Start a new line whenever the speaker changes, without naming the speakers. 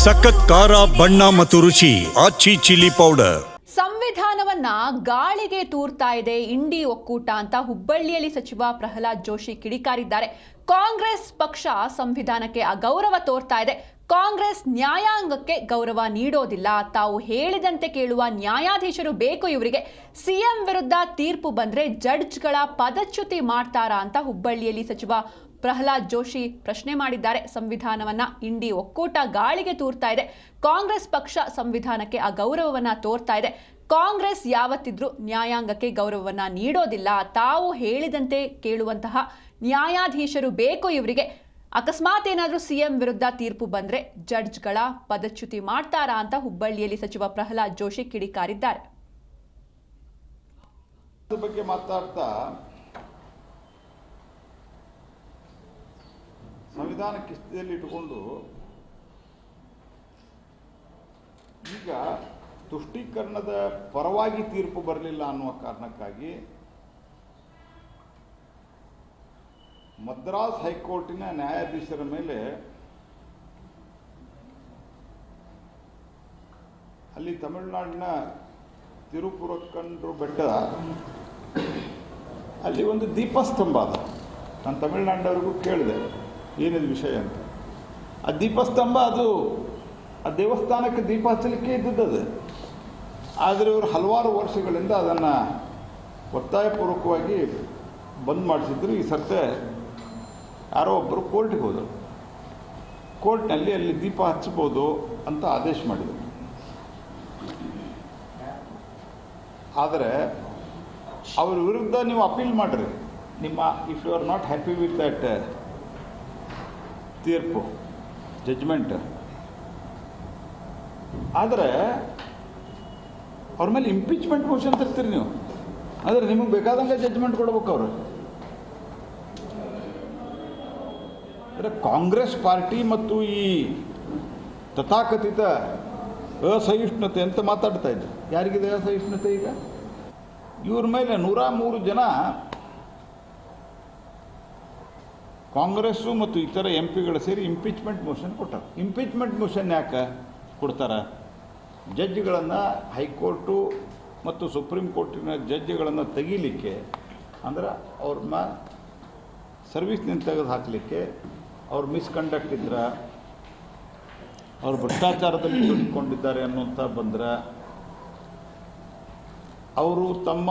ಸಖತ್ ಖಾರ ಬಣ್ಣ ಮತ್ತು ರುಚಿ ಆಚಿ ಚಿಲ್ಲಿ ಪೌಡರ್.
ಸಂವಿಧಾನವನ್ನ ಗಾಳಿಗೆ ತೂರ್ತಾ ಇದೆ ಇಂಡಿ ಒಕ್ಕೂಟ ಅಂತ ಹುಬ್ಬಳ್ಳಿಯಲ್ಲಿ ಸಚಿವ ಪ್ರಹ್ಲಾದ್ ಜೋಶಿ ಕಿಡಿಕಾರಿದ್ದಾರೆ. ಕಾಂಗ್ರೆಸ್ ಪಕ್ಷ ಸಂವಿಧಾನಕ್ಕೆ ಅಗೌರವ ತೋರ್ತಾ ಇದೆ. ಕಾಂಗ್ರೆಸ್ ನ್ಯಾಯಾಂಗಕ್ಕೆ ಗೌರವ ನೀಡೋದಿಲ್ಲ. ತಾವು ಹೇಳಿದಂತೆ ಕೇಳುವ ನ್ಯಾಯಾಧೀಶರು ಬೇಕು ಇವರಿಗೆ. ಸಿಎಂ ವಿರುದ್ಧ ತೀರ್ಪು ಬಂದ್ರೆ ಜಡ್ಜ್ಗಳ ಪದಚ್ಯುತಿ ಮಾಡ್ತಾರಾ ಅಂತ ಹುಬ್ಬಳ್ಳಿಯಲ್ಲಿ ಸಚಿವ ಪ್ರಹ್ಲಾದ್ ಜೋಶಿ ಪ್ರಶ್ನೆ ಮಾಡಿದ್ದಾರೆ. ಸಂವಿಧಾನವನ್ನ ಇಂಡಿ ಒಕ್ಕೂಟ ಗಾಳಿಗೆ ತೂರ್ತಾ ಇದೆ. ಕಾಂಗ್ರೆಸ್ ಪಕ್ಷ ಸಂವಿಧಾನಕ್ಕೆ ಅಗೌರವವನ್ನ ತೋರ್ತಾ ಇದೆ. ಕಾಂಗ್ರೆಸ್ ಯಾವತ್ತಿದ್ರೂ ನ್ಯಾಯಾಂಗಕ್ಕೆ ಗೌರವವನ್ನ ನೀಡೋದಿಲ್ಲ. ತಾವು ಹೇಳಿದಂತೆ ಕೇಳುವಂತಹ ನ್ಯಾಯಾಧೀಶರು ಬೇಕು ಇವರಿಗೆ. ಅಕಸ್ಮಾತ್ ಏನಾದರೂ ಸಿಎಂ ವಿರುದ್ಧ ತೀರ್ಪು ಬಂದ್ರೆ ಜಡ್ಜ್ಗಳ ಪದಚ್ಯುತಿ ಮಾಡ್ತಾರಾ ಅಂತ ಹುಬ್ಬಳ್ಳಿಯಲ್ಲಿ ಸಚಿವ ಪ್ರಹ್ಲಾದ್ ಜೋಶಿ ಕಿಡಿಕಾರಿದ್ದಾರೆ.
ಬಗ್ಗೆ ಮಾತಾಡ್ತಾ ಸಂವಿಧಾನ ಕಿಸ್ತದಲ್ಲಿ ಇಟ್ಟುಕೊಂಡು ಈಗ ತುಷ್ಟೀಕರಣದ ಪರವಾಗಿ ತೀರ್ಪು ಬರಲಿಲ್ಲ ಅನ್ನುವ ಕಾರಣಕ್ಕಾಗಿ ಮದ್ರಾಸ್ ಹೈಕೋರ್ಟಿನ ನ್ಯಾಯಾಧೀಶರ ಮೇಲೆ ಅಲ್ಲಿ ತಮಿಳುನಾಡಿನ ತಿರುಪುರಕ್ಕಂಡ್ರು ಬೆಟ್ಟ ಅಲ್ಲಿ ಒಂದು ದೀಪಸ್ತಂಭ ಅದ. ನಾನು ತಮಿಳುನಾಡಿನವ್ರಿಗೂ ಕೇಳಿದೆ ಏನಿದು ವಿಷಯ ಅಂತ. ಆ ದೀಪಸ್ತಂಭ ಅದು ಆ ದೇವಸ್ಥಾನಕ್ಕೆ ದೀಪ ಹಚ್ಚಲಿಕ್ಕೆ ಇದ್ದದ್ದು. ಆದರೆ ಇವರು ಹಲವಾರು ವರ್ಷಗಳಿಂದ ಅದನ್ನು ಒತ್ತಾಯಪೂರ್ವಕವಾಗಿ ಬಂದ್ ಮಾಡಿಸಿದ್ರು. ಈ ಸರ್ತೆ ಯಾರೋ ಒಬ್ಬರು ಕೋರ್ಟಿಗೆ ಹೋದರು. ಕೋರ್ಟ್ನಲ್ಲಿ ಅಲ್ಲಿ ದೀಪ ಹಚ್ಚಬಹುದು ಅಂತ ಆದೇಶ ಮಾಡಿದರು. ಆದರೆ ಅವ್ರ ವಿರುದ್ಧ ನೀವು ಅಪೀಲ್ ಮಾಡಿರಿ. ನಿಮ್ಮ if you are not happy with that ತೀರ್ಪು ಜಡ್ಜ್ಮೆಂಟ್, ಆದರೆ ಅವ್ರ ಮೇಲೆ ಇಂಪೀಚ್ಮೆಂಟ್ ಮೋಷನ್ ತರ್ತೀರಿ ನೀವು. ಆದರೆ ನಿಮಗೆ ಬೇಕಾದಂಗೆ ಜಡ್ಜ್ಮೆಂಟ್ ಕೊಡ್ಬೇಕು ಅವರು. ಕಾಂಗ್ರೆಸ್ ಪಾರ್ಟಿ ಮತ್ತು ಈ ತಥಾಕಥಿತ ಅಸಹಿಷ್ಣುತೆ ಅಂತ ಮಾತಾಡ್ತಾ ಇದ್ರು. ಯಾರಿಗಿದೆ ಅಸಹಿಷ್ಣುತೆ? ಈಗ ಇವ್ರ ಮೇಲೆ 103 ಜನ ಕಾಂಗ್ರೆಸ್ಸು ಮತ್ತು ಇತರ MP ಗಳು ಸೇರಿ ಇಂಪೀಚ್ಮೆಂಟ್ ಮೋಷನ್ ಕೊಟ್ಟಾರೆ. ಇಂಪೀಚ್ಮೆಂಟ್ ಮೋಷನ್ ಯಾಕೆ ಕೊಡ್ತಾರೆ? ಜಡ್ಜ್ಗಳನ್ನು, ಹೈಕೋರ್ಟು ಮತ್ತು ಸುಪ್ರೀಂ ಕೋರ್ಟಿನ ಜಡ್ಜ್ಗಳನ್ನು ತೆಗೀಲಿಕ್ಕೆ, ಅಂದ್ರೆ ಅವ್ರನ್ನ ಸರ್ವಿಸ್ನಿಂದ ತೆಗೆದು ಹಾಕಲಿಕ್ಕೆ, ಅವ್ರು ಮಿಸ್ಕಂಡಕ್ಟ್ ಇದ್ರೆ, ಅವ್ರು ಭ್ರಷ್ಟಾಚಾರದಲ್ಲಿ ತೊಡಗಿಕೊಂಡಿದ್ದಾರೆ ಅನ್ನುವಂಥ ಬಂದ್ರೆ, ಅವರು ತಮ್ಮ